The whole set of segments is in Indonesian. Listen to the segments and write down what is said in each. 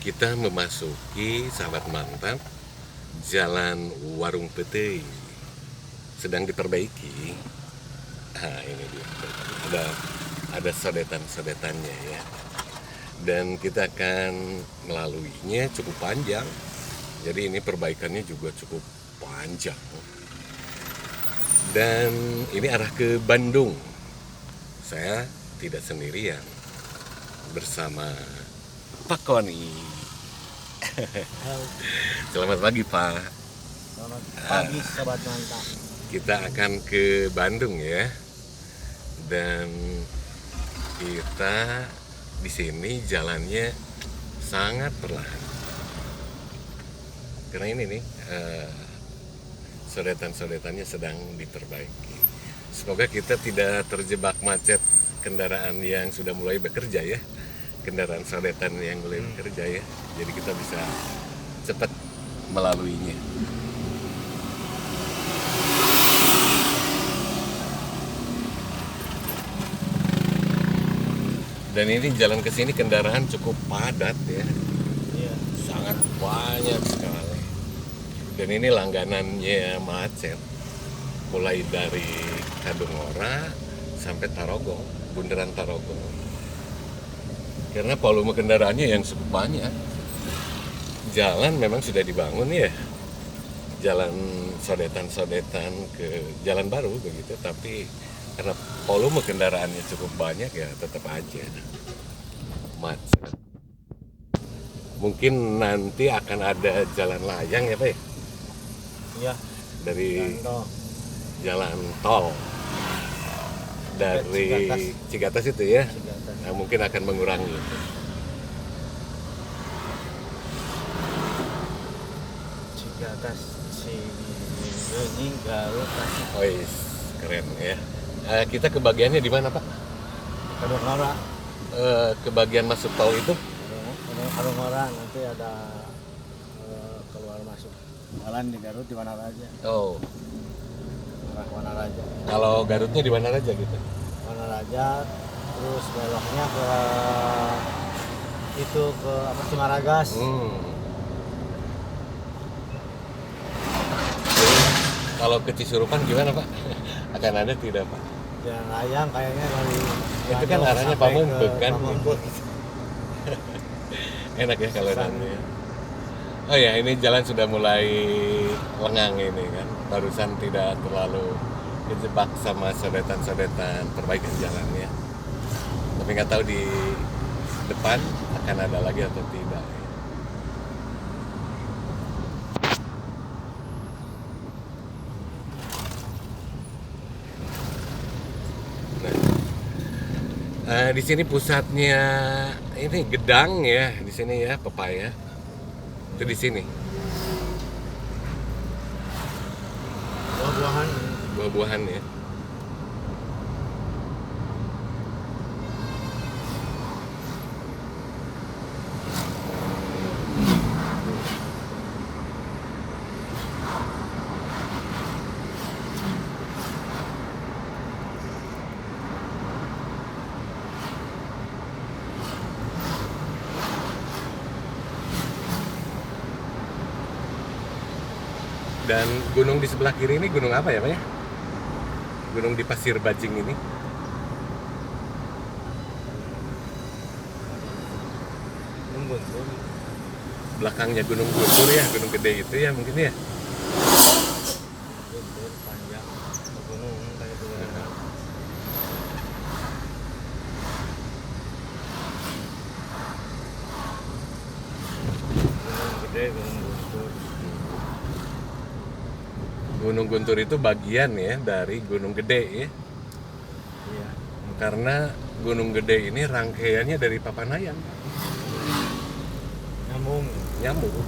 kita memasuki sahabat mantap Jalan Warung Petei, sedang diperbaiki. Nah, ini dia. Ada sodetan-sodetannya ya. Dan kita akan melaluinya cukup panjang. Jadi ini perbaikannya juga cukup panjang. Dan ini arah ke Bandung. Saya tidak sendirian, bersama Pak Koni. Selamat pagi Pak. Selamat pagi sobat mantap. Kita akan ke Bandung ya. Dan kita di sini jalannya sangat perlahan. Karena ini nih sodetan-sodetannya sedang diperbaiki. Semoga kita tidak terjebak macet kendaraan yang sudah mulai bekerja ya. Kendaraan sodetan yang mulai bekerja ya. Jadi kita bisa cepat melaluinya. Dan ini jalan ke sini kendaraan cukup padat ya. Iya. Sangat banyak sekali. Dan ini langganannya macet. Mulai dari Kadungora sampai Tarogong, bundaran Tarogong. Karena volume kendaraannya yang cukup banyak. Jalan memang sudah dibangun ya. Jalan sodetan-sodetan ke jalan baru begitu, tapi karena volume kendaraannya cukup banyak ya tetap aja macet. Mungkin nanti akan ada jalan layang ya Pak ya? Iya. Dari Contoh. jalan tol dari Cigatas itu ya. Cigatas. Nah, mungkin akan mengurangi itu. Cigatas Cileunyi Garut Tasik. Oh yes, keren ya. Kita ke bagiannya di mana Pak? Kadungora. Ke bagian masuk tol itu? Kadungora nanti ada keluar masuk jalan di Garut di mana aja. Oh, Arah mana aja. kalau Garutnya di mana aja gitu? Mana aja. Terus beloknya ke itu ke apa Cimaragas. Jadi, kalau ke Cisurupan gimana Pak? Akan ada tidak Pak? Jalan layang kayaknya dari Itu kan Bandung arahnya sampai Pamumpuk ke kan? Pamumpuk. Enak ya kalau Pesan. nanti ya. Oh ya, ini jalan sudah mulai lengang ini kan. Barusan tidak terlalu dijebak sama sodetan-sodetan perbaikan jalannya. Tapi nggak tahu di depan akan ada lagi atau tidak. Di sini pusatnya ini Gedang ya, di sini ya pepaya. Itu di sini. Buah-buahan. Buah-buahan ya. Dan gunung di sebelah kiri ini gunung apa ya Pak ya? Gunung di Pasir Bajing ini. Guntur. Belakangnya Gunung Guntur ya, gunung gede itu ya mungkin ya. Guntur panjang gunung kayak itu. Gunung gede, gunung Guntur. Gunung Guntur itu bagian ya dari Gunung Gede ya. Iya. Karena Gunung Gede ini rangkaiannya dari Papanayan. Nyambung. Nyambung.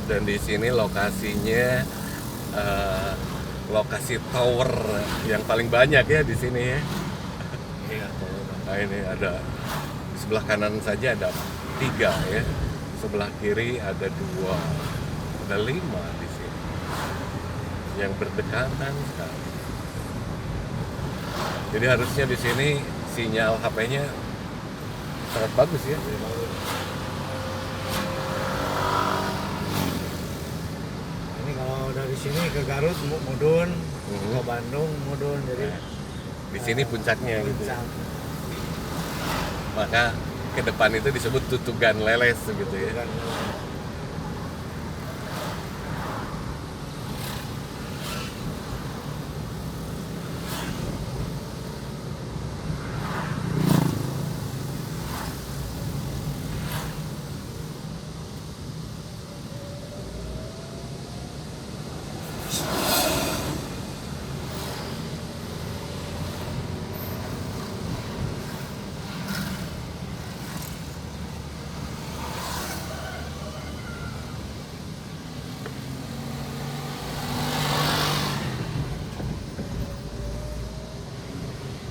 Dan di sini lokasinya lokasi tower yang paling banyak ya di sini ya. Iya. Nah, ini ada di sebelah kanan saja ada 3 ya, sebelah kiri ada 2, ada 5 di sini yang berdekatan sekali. Jadi harusnya di sini sinyal HP-nya sangat bagus ya. Ini kalau dari sini ke Garut mudun, Mhm. ke Bandung mudun, jadi Di sini puncaknya gitu. puncak. Maka ke depan itu disebut Tutugan Leles gitu ya. Bukan,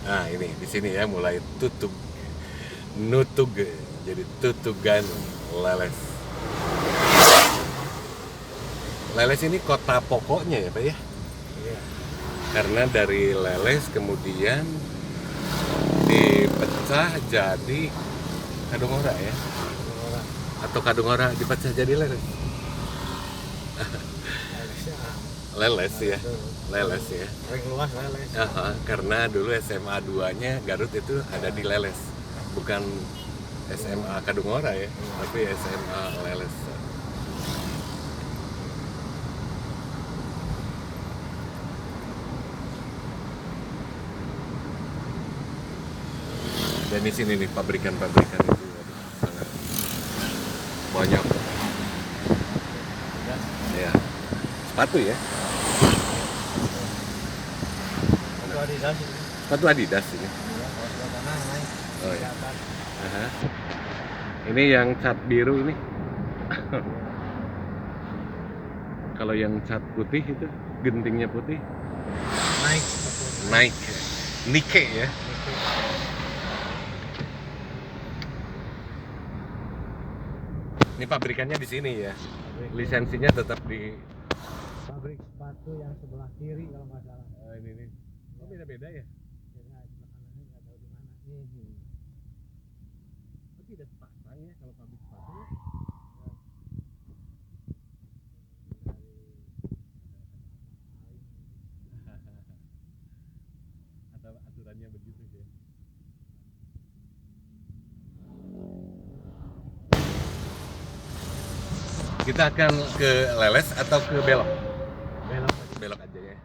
Nah ini di sini ya mulai nutug jadi Tutugan Leles. Leles ini kota pokoknya ya Pak ya, iya. karena dari Leles kemudian dipecah jadi Kadungora ya, Orang atau Kadungora dipecah jadi Leles. Alexnya Leles ya, Leles ya. ring luas Leles. Aha, karena dulu SMA 2-nya Garut itu ada di Leles, bukan SMA Kadungora ya, tapi SMA Leles. Dan di sini nih pabrikan-pabrikan itu sangat banyak ya. Sepatu ya, Itu Adidas ini. sepatu Adidas ini. Iya, kalau sebelah kanan naik. Oh iya. Ke atas. Aha. Ini yang cat biru ini. Kalau yang cat putih itu gentingnya putih Naik. Nike, Nike ya. Ini pabrikannya di sini ya. Lisensinya tetap di Pabrik sepatu yang sebelah kiri kalau nggak salah. ini nih. Oh beda-beda ya. Beda, sebelah kanannya nggak tahu di mana. Oh, tidak sepasang ya kalau pabrik sepatu ya. Atau aturannya begitu ya. Kita akan ke Leles atau ke Belok? Belok. Belok aja ya.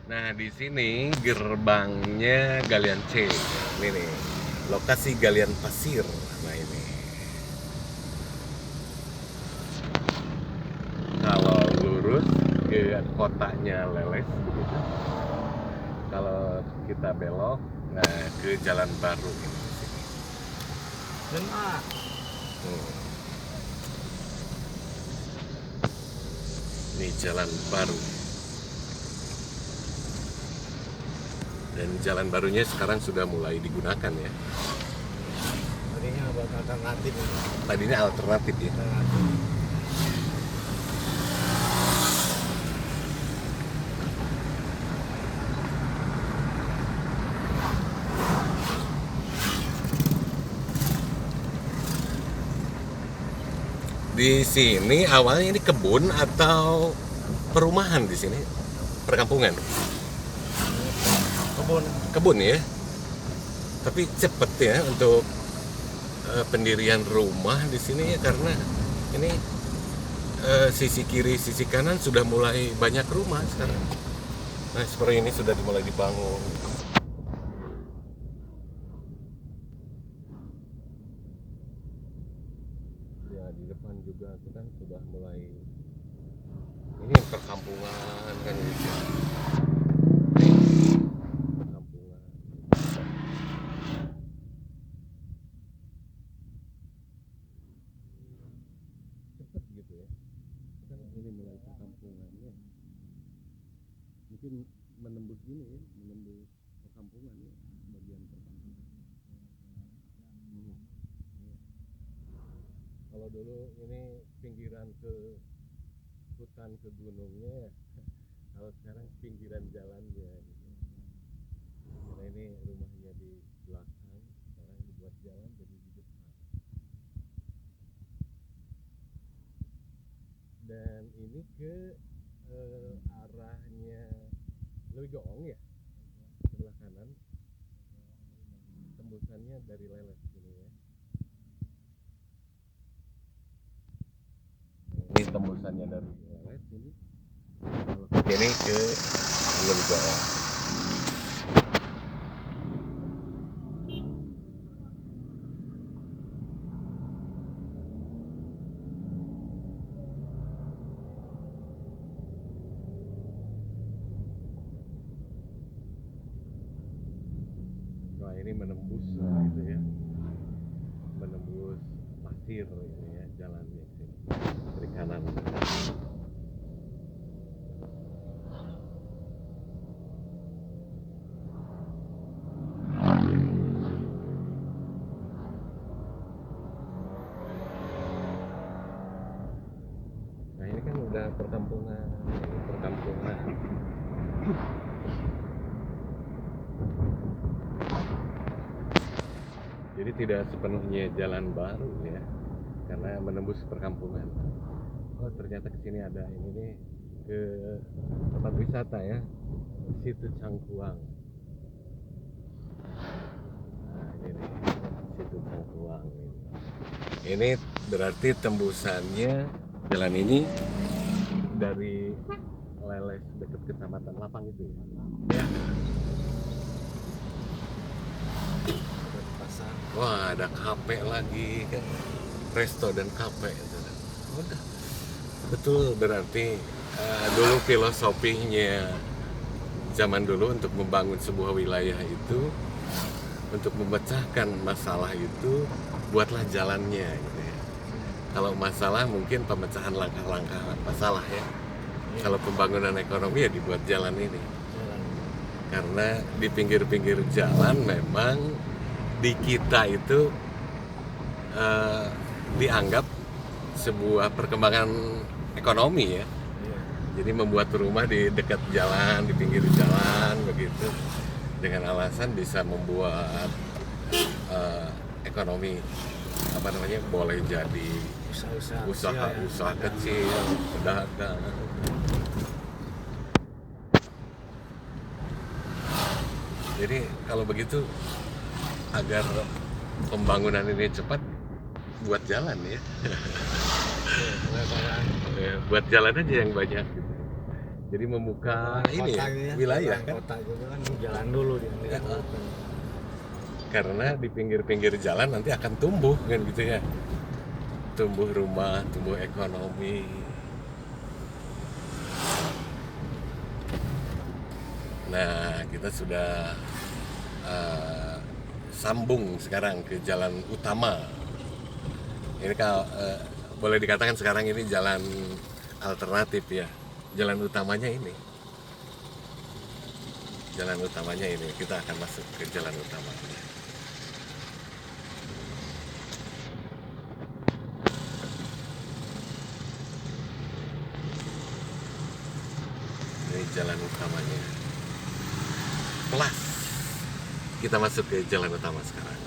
Nah, di sini gerbangnya Galian C. Ini nih, lokasi Galian Pasir. Nah, ini. Kalau lurus ke kotanya Leles begitu. Kalau kita belok, nah ke Jalan Baru ini di sini. Dan A. Ini Jalan Baru. Dan jalan barunya sekarang sudah mulai digunakan ya. Tadinya buat alternatif ini. Tadinya alternatif ya. Alternatif. Di sini awalnya ini kebun atau perumahan di sini? Perkampungan. Kebun. Kebun ya. Tapi cepet ya untuk pendirian rumah di sini ya, karena ini sisi kiri sisi kanan sudah mulai banyak rumah sekarang. Nah seperti ini sudah mulai dibangun. Ya di depan juga itu kan sudah mulai ini perkampungan kan gitu. Perkampungan. Cepet gitu ya. Kan ini mulai perkampungannya. mungkin menembus ini ya, menembus perkampungan ya, bagian perkampungan. Kalau dulu ini pinggiran ke hutan ke gunungnya, kalau sekarang pinggiran jalannya gitu. Karena ini rumahnya di belakang, sekarang dibuat jalan jadi di depan. Dan ini ke arahnya Lewigoong ya, sebelah kanan. Tembusannya dari Leles ini ya. Ini tembusannya dari Leles ini. Ini ke Lewigoong. Nah ini menembus gitu ya, menembus pasir ini ya, jalannya ke sini dari kanan. Nah ini kan udah perkampungan, perkampungan. Jadi tidak sepenuhnya jalan baru ya, karena menembus perkampungan. Oh ternyata kesini ada ini nih, ke tempat wisata ya, Situ Cangkuang. Nah ini nih, Situ Cangkuang ini. Ini berarti tembusannya jalan ini dari Leles dekat Kecamatan Lapang itu ya. Ya. Wah ada kafe lagi kan, resto dan kafe. Udah betul berarti dulu filosofinya zaman dulu untuk membangun sebuah wilayah itu, untuk memecahkan masalah itu, buatlah jalannya gitu ya. Kalau masalah mungkin pemecahan langkah-langkah masalah ya. Kalau pembangunan ekonomi ya dibuat jalan ini. Karena di pinggir-pinggir jalan memang di kita itu dianggap sebuah perkembangan ekonomi ya. Jadi membuat rumah di dekat jalan, di pinggir jalan begitu, dengan alasan bisa membuat ekonomi apa namanya, boleh jadi usaha kecil, pedagang. Jadi kalau begitu, agar pembangunan ini cepat, buat jalan ya. Buat jalan aja yang banyak gitu. Jadi membuka ini ya, wilayah kan. Kota juga kan jalan dulu dia. Karena di pinggir-pinggir jalan nanti akan tumbuh kan gitu ya. Tumbuh rumah, tumbuh ekonomi. Nah, kita sudah sambung sekarang ke jalan utama. Ini kalau boleh dikatakan sekarang ini jalan alternatif ya. Jalan utamanya ini. Jalan utamanya ini. Kita akan masuk ke jalan utama. Ini jalan utamanya. Kelas. Kita masuk ke jalan utama sekarang.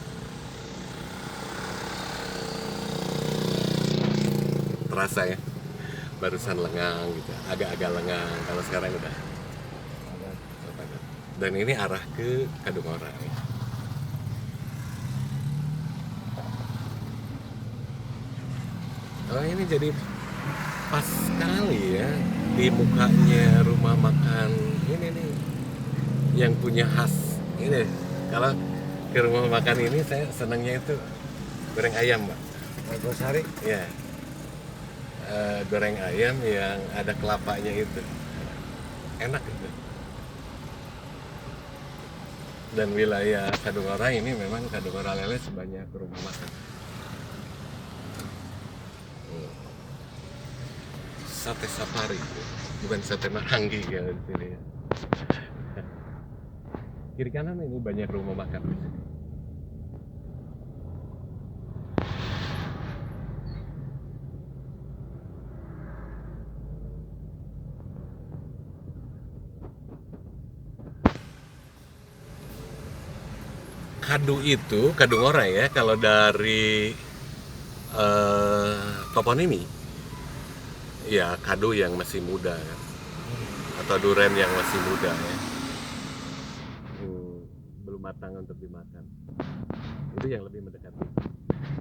Terasa ya, barusan lengang gitu, agak-agak lengang. Kalau sekarang udah. Dan ini arah ke Kadungora. Oh ini jadi pas sekali ya, di mukanya rumah makan ini nih, yang punya khas ini. Kalau ke rumah makan ini saya senangnya itu goreng ayam, Mbak. Gosari? Ya, goreng ayam yang ada kelapanya itu, enak itu. Dan wilayah Kadungora ini memang Kadungora Leles banyak rumah makan. Sate Safari, bukan sate Marangi kayak di sini. Kiri kanan ini banyak rumah makan di sini. Kadu ngora ya, kalau dari toponimi, ya kadu yang masih muda kan, atau duren yang masih muda ya, belum matang untuk dimakan. Itu yang lebih mendekati.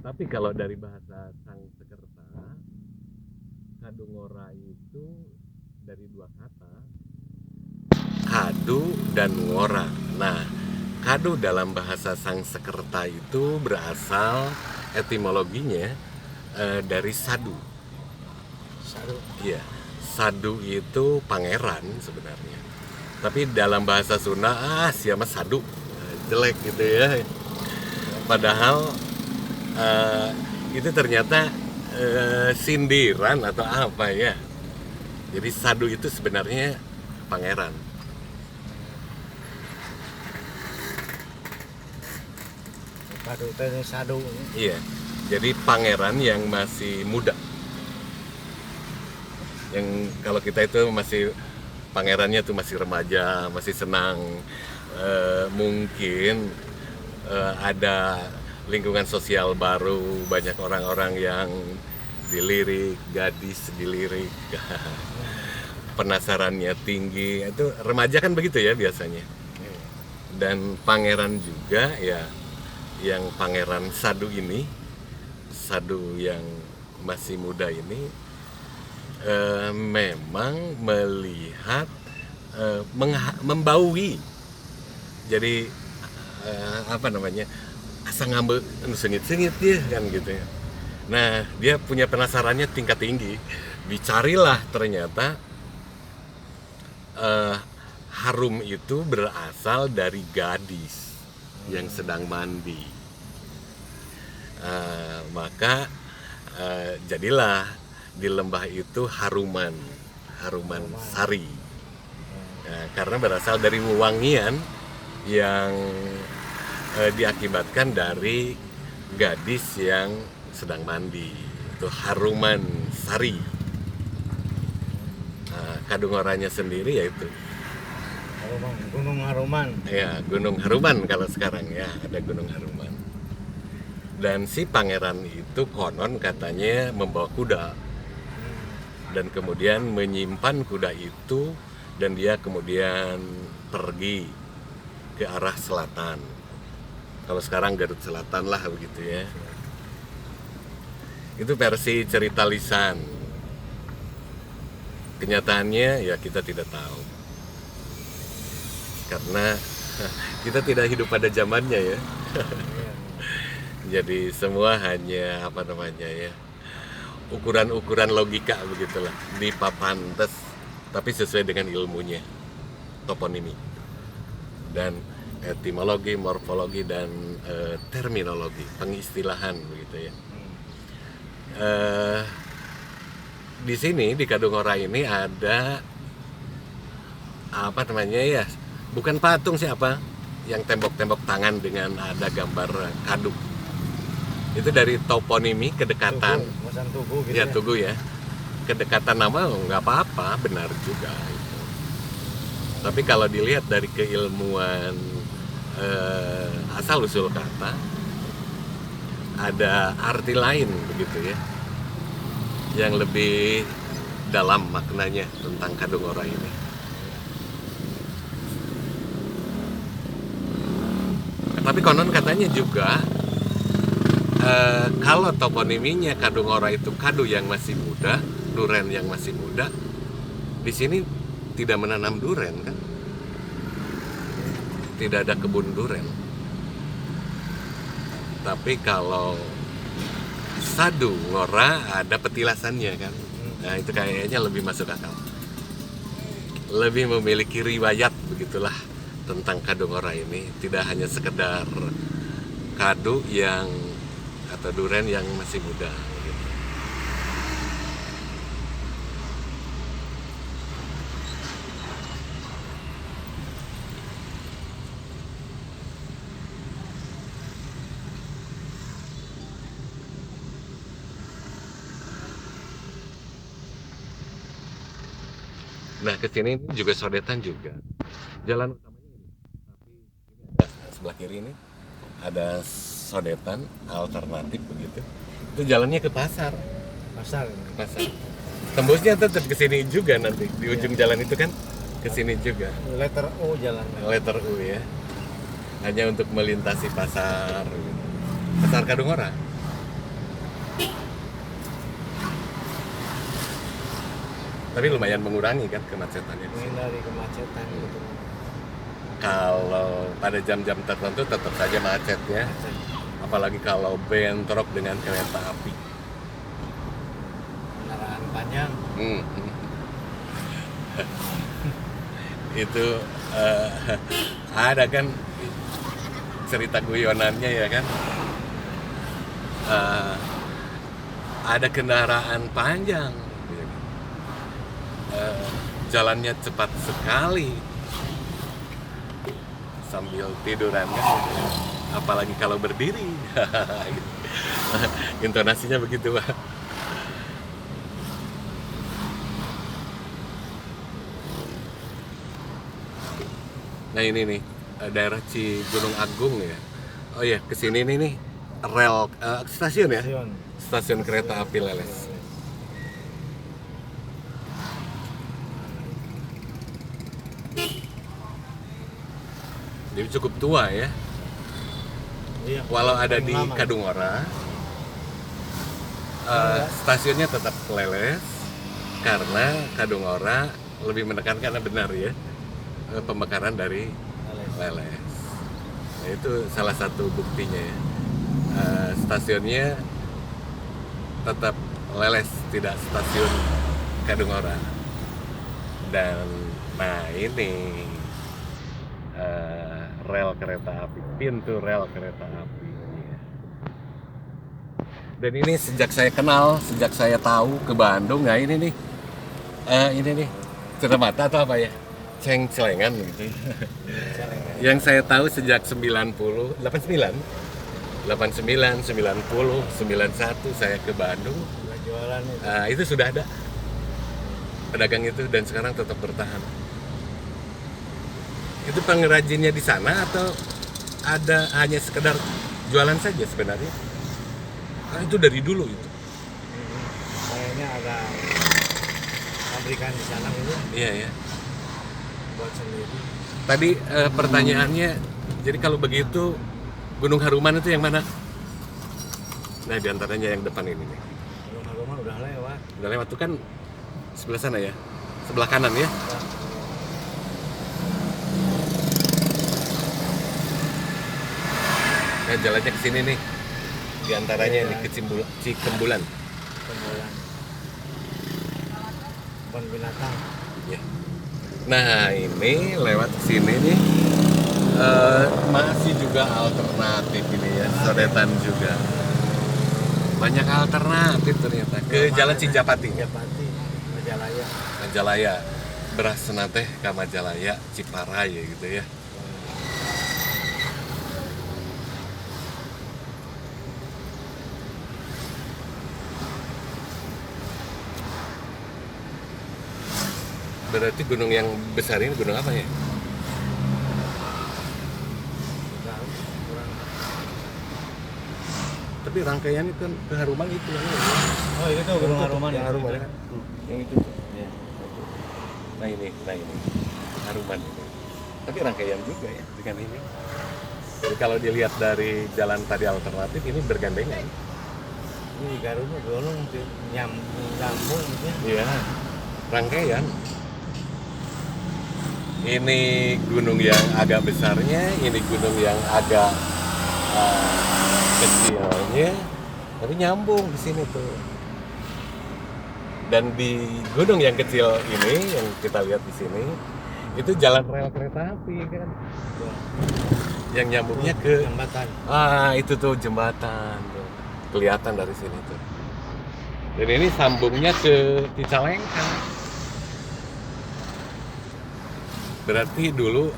Tapi kalau dari bahasa Sangsekerta, kadu ngora itu dari dua kata, kadu dan ngora. Nah, kadu dalam bahasa Sangsekerta itu berasal etimologinya dari sadu. Sadu. Iya, sadu itu pangeran sebenarnya. Tapi dalam bahasa Sunda, siapa sadu, jelek gitu ya. Padahal itu ternyata sindiran atau apa ya. Jadi sadu itu sebenarnya pangeran. Kadu teh sadu. Iya, jadi pangeran yang masih muda. Yang kalau kita itu masih pangerannya tuh masih remaja, masih senang. Mungkin ada lingkungan sosial baru, banyak orang-orang yang dilirik, gadis dilirik, penasarannya tinggi. Itu remaja kan begitu ya biasanya. Dan pangeran juga ya, yang pangeran sadu ini, sadu yang masih muda ini memang melihat membaui. Jadi apa namanya, asa ngambil sengit-sengit dia kan gitu ya. Nah, dia punya penasarannya tingkat tinggi. Dicarilah ternyata harum itu berasal dari gadis yang sedang mandi. Maka jadilah di lembah itu haruman sari. Karena berasal dari wewangian yang diakibatkan dari gadis yang sedang mandi. Itu haruman sari. Kadu ngoranya sendiri yaitu Gunung Haruman. ya, Gunung Haruman kalau sekarang ya, ada Gunung Haruman. Dan si pangeran itu konon katanya membawa kuda, dan kemudian menyimpan kuda itu, dan dia kemudian pergi ke arah selatan. Kalau sekarang Garut Selatan lah begitu ya. Itu versi cerita lisan. Kenyataannya ya kita tidak tahu, karena kita tidak hidup pada zamannya ya. Jadi semua hanya apa namanya ya, ukuran-ukuran logika begitulah, dipapantes, tapi sesuai dengan ilmunya, toponimi dan etimologi, morfologi, dan terminologi, pengistilahan begitu ya. Di sini di Kadu ngora ini ada apa namanya ya, bukan patung siapa, yang tembok-tembok tangan dengan ada gambar kadu. Itu dari toponimi, kedekatan. Tugu gitu Ya, Tugu ya. Kedekatan nama nggak apa-apa, benar juga itu. Tapi kalau dilihat dari keilmuan asal usul kata, ada arti lain begitu ya, yang lebih dalam maknanya tentang Kadu ngora ini. Tapi konon katanya juga kalau toponiminya Kadu ngora itu kadu yang masih muda, duren yang masih muda, di sini tidak menanam duren kan, tidak ada kebun duren. Tapi kalau sadu ngora ada petilasannya kan. Nah, itu kayaknya lebih masuk akal, lebih memiliki riwayat begitulah tentang Kadu ngora ini. Tidak hanya sekedar kadu yang atau duren yang masih muda gitu. Nah ke sini juga sodetan juga. Jalan utamanya ini, tapi ini ada sebelah kiri ini ada sodetan alternatif begitu. Itu jalannya ke pasar, pasar ini. ke pasar. Tembusnya tetap ke sini juga nanti di ujung jalan itu kan ke sini juga. Letter O jalan. Letter U ya. Hanya untuk melintasi pasar gitu. Pasar Kadungora. Tapi lumayan mengurangi kan kemacetannya di sini. Menghindari kemacetan gitu. Kalau pada jam-jam tertentu tetap saja macetnya, Macet. apalagi kalau bentrok dengan kereta api. Kendaraan panjang. Hmm. Itu ada kan cerita guyonannya ya kan. Ada kendaraan panjang, jalannya cepat sekali sambil tiduran kan, apalagi kalau berdiri. Intonasinya begitu Pak. Nah ini nih daerah Gunung Agung ya. Oh iya kesini nih rel stasiun ya, Stasiun. stasiun kereta api Leles. Jadi cukup tua ya. Iya. Walau ada di Lama. Kadungora, stasiunnya tetap Leles karena Kadungora lebih menekan karena benar ya pemekaran dari Leles. Nah, itu salah satu buktinya ya. Stasiunnya tetap Leles, tidak stasiun Kadungora. Dan nah ini rel kereta api, pintu rel kereta api. Dan ini sejak saya kenal, sejak saya tahu ke Bandung, nah ini nih, cerita mata atau apa ya, ceng-celengan gitu. Yang saya tahu sejak 89, 89, 90, 91 saya ke Bandung, Jualan itu. itu sudah ada pedagang itu dan sekarang tetap bertahan. Itu pengrajinnya di sana atau ada hanya sekedar jualan saja sebenarnya? Nah, itu dari dulu itu. Kayaknya ada pabrikan di sana gitu. Iya ya. Buat sendiri. Tadi pertanyaannya, jadi kalau begitu Gunung Haruman itu yang mana? Nah diantaranya yang depan ini nih. Rumah-rumah udah lewat. Udah lewat tuh kan sebelah sana ya, sebelah kanan ya. Nah jalannya ke sini nih, diantaranya ini ke Cikembulan. Pembulan. Kebun binatang. Ya. Nah ini lewat sini nih masih juga alternatif ini ya, sodetan juga. Banyak alternatif ternyata ke Jalan Cijapati. Cijapati, Majalaya. Majalaya, beras senateh ke Majalaya, Ciparaya gitu ya. Berarti gunung yang besar ini gunung apa ya? Kurang. Tapi rangkaian itu kan ke Haruman itu yang ini. Oh itu tuh Gunung Haruman Yang ya. Haruman ya. Yang itu. Iya. Nah ini Haruman ini. Tapi rangkaian juga ya dengan ini. Jadi kalau dilihat dari jalan tadi alternatif ini bergandengan. Ini di Garut gunung nyambung gitu ya. Iya. Rangkaian. Ini gunung yang agak besarnya, ini gunung yang agak kecilnya, tapi nyambung di sini tuh. Dan di gunung yang kecil ini yang kita lihat di sini, itu jalan rel kereta api kan, yang nyambungnya ke Jembatan. itu tuh jembatan tuh. Kelihatan dari sini tuh. Dan ini sambungnya ke Cicalengka. Berarti dulu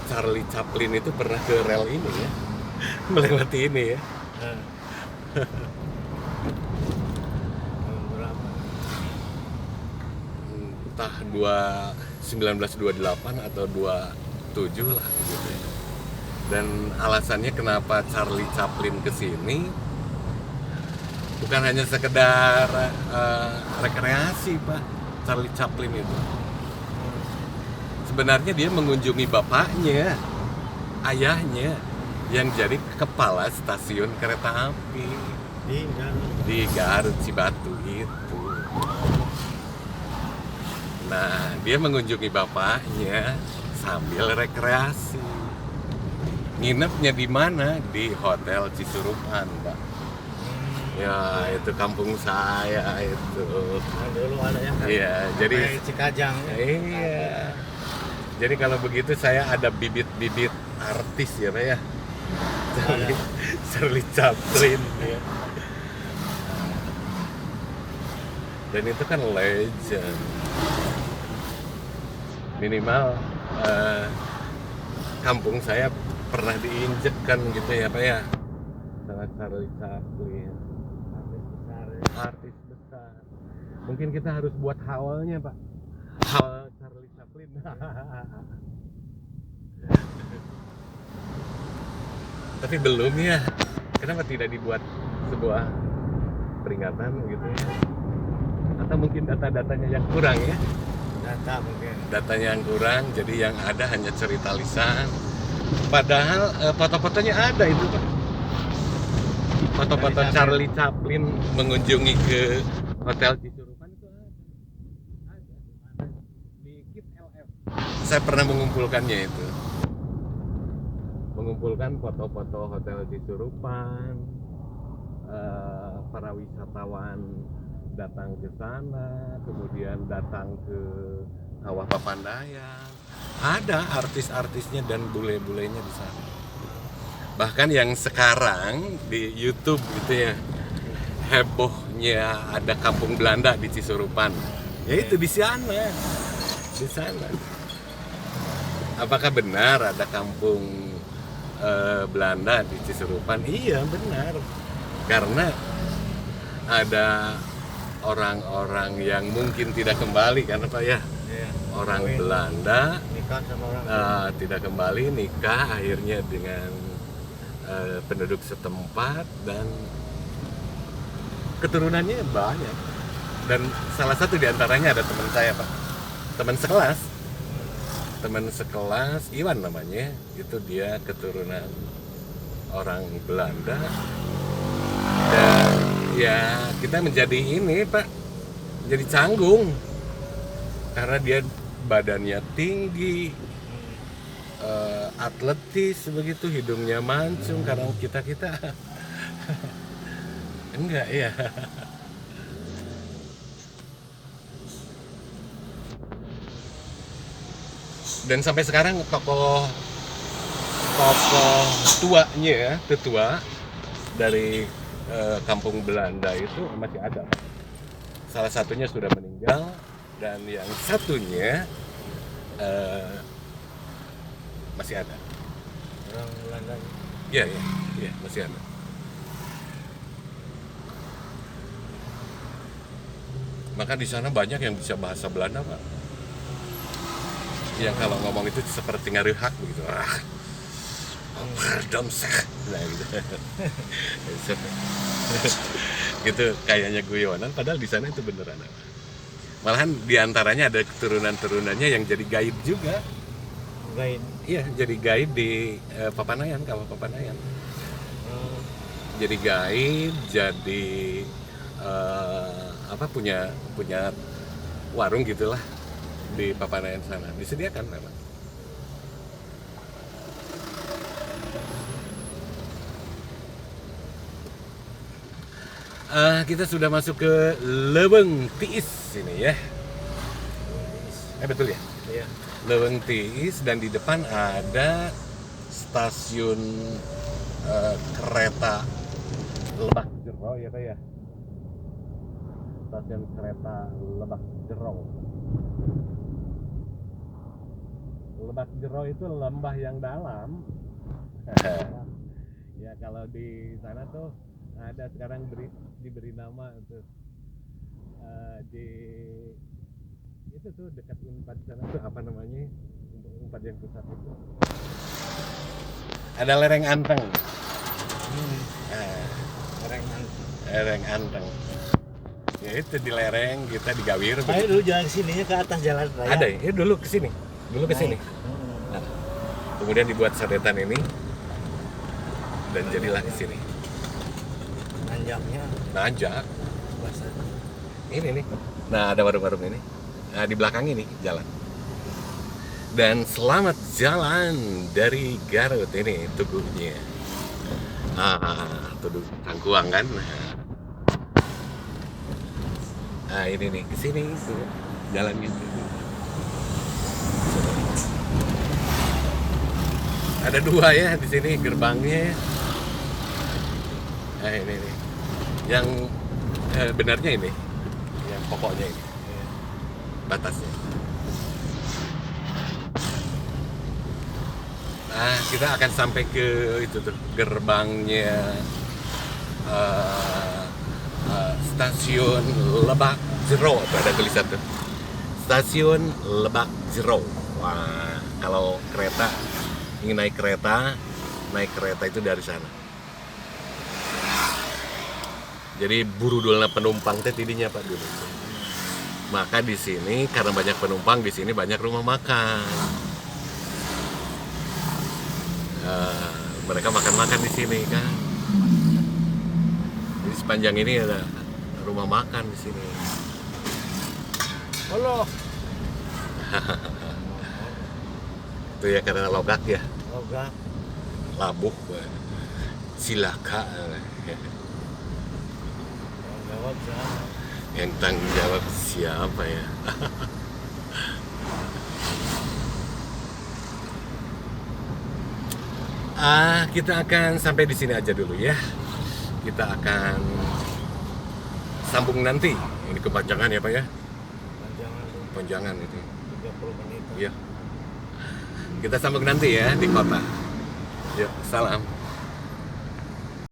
Charlie Chaplin itu pernah ke rel ini ya, melewati ini ya. Berapa? entah 1928 atau 27 lah gitu ya. Dan alasannya kenapa Charlie Chaplin kesini bukan hanya sekedar rekreasi Pak. Charlie Chaplin itu sebenarnya dia mengunjungi bapaknya, ayahnya yang jadi kepala stasiun kereta api di Garut Cibatu itu. Nah, dia mengunjungi bapaknya sambil rekreasi. Nginepnya di mana? Di Hotel Cisurupan, Pak. Ya, itu kampung saya itu. Nah, dulu ada yang Iya, jadi Cikajang. iya. Jadi kalau begitu saya ada bibit-bibit artis ya, Pak ya. Charlie Chaplin ya. Dan itu kan legend. Minimal kampung saya pernah diinjekkan gitu ya Pak ya, sama Charlie Chaplin, artis besar. Mungkin kita harus buat hawalnya Pak, hawal Charlie Chaplin. Tapi belum ya, kenapa tidak dibuat sebuah peringatan gitu ya? Atau mungkin data-datanya yang kurang ya? Datanya yang kurang, jadi yang ada hanya cerita lisan. Padahal foto-fotonya ada itu Pak. Foto-foto Charlie Chaplin mengunjungi ke Hotel Cisurupan itu ada. Di Kit LF. Saya pernah mengumpulkannya itu. Mengumpulkan foto-foto Hotel Cisurupan, para wisatawan datang ke sana, kemudian datang ke Kawah Papandayan. Ada artis-artisnya dan bule-bulenya di sana. Bahkan yang sekarang di YouTube gitu ya, hebohnya ada kampung Belanda di Cisurupan. Ya itu di sana. Di sana. Apakah benar ada kampung Belanda di Cisurupan? Iya, benar. Karena ada orang-orang yang mungkin tidak kembali kan Pak ya. Orang Belanda nikah sama orang tidak kembali, nikah akhirnya dengan penduduk setempat dan keturunannya banyak. Dan salah satu diantaranya ada teman saya Pak, teman sekelas Iwan namanya, itu dia keturunan orang Belanda. Dan ya kita menjadi ini Pak, jadi canggung karena dia badannya tinggi, atletis begitu, hidungnya mancung. Karena kita enggak ya. Dan sampai sekarang tokoh tuanya, tetua dari kampung Belanda itu masih ada. Salah satunya sudah meninggal dan yang satunya masih ada. orang Belanda. Iya, masih ada. Maka di sana banyak yang bisa bahasa Belanda, Pak. Yang kalau ngomong itu seperti ngarehak begitu. Pardon sah. Nah, gitu. Gitu kayaknya guyonan, padahal di sana itu beneran. Malahan diantaranya ada keturunan-turunannya yang jadi guide juga. Guide. Iya, jadi guide di Papanayan, Kawah Papanayan. Jadi guide, jadi punya warung gitulah di Papanayan sana. Disediakan memang. Kita sudah masuk ke Leuweung Tiis ini ya. Betul ya? Iya. Leuweung Tiis, dan di depan ada stasiun kereta Lebak Jero ya Pak ya. Stasiun kereta Lebak Jero. Lebak Jero itu lembah yang dalam. Ya kalau di sana tuh ada sekarang diberi nama tuh di Itu tuh dekat Unpad sana tuh apa namanya? Unpad yang pusat itu. Ada lereng Anteng. Nah, lereng Anteng. Ya itu di lereng kita di Gawir. Ayo dulu jalan ke sininya ke atas jalan raya. Ada ya, dulu ke sini. Dulu ke sini. Nah, kemudian dibuat sodetan ini dan jadilah ke sini. Nanjaknya Nanjak. basah. Ini nih. Nah, ada warung-warung ini. Nah, di belakang ini jalan. Dan selamat jalan dari Garut ini tuguhnya. Tuduh Tangkuang kan. Nah, ini nih ke sini tuh jalannya. Ada dua ya di sini gerbangnya. Nah, ini nih. Yang benarnya ini. Yang pokoknya ini. Batasnya. Nah, kita akan sampai ke itu tuh gerbangnya stasiun Lebak Jero. Tuh ada tulisan tuh. Stasiun Lebak Jero. Wah, kalau kereta ingin naik kereta itu dari sana. Jadi burudulna penumpang teh tidinya Pak dulu. Maka di sini karena banyak penumpang, di sini banyak rumah makan. Mereka makan-makan di sini kan. Jadi sepanjang ini ada rumah makan di sini. Halo. Itu ya karena logak ya, Logak. labuh, silaka. Jawab siapa? Yang tanggung jawab siapa ya? Kita akan sampai di sini aja dulu ya. Kita akan sambung nanti. Ini kepanjangan ya Pak ya? Panjangan tuh Panjangan itu. 30 menit. Iya. Kita sambung nanti ya di kota. Yuk, salam.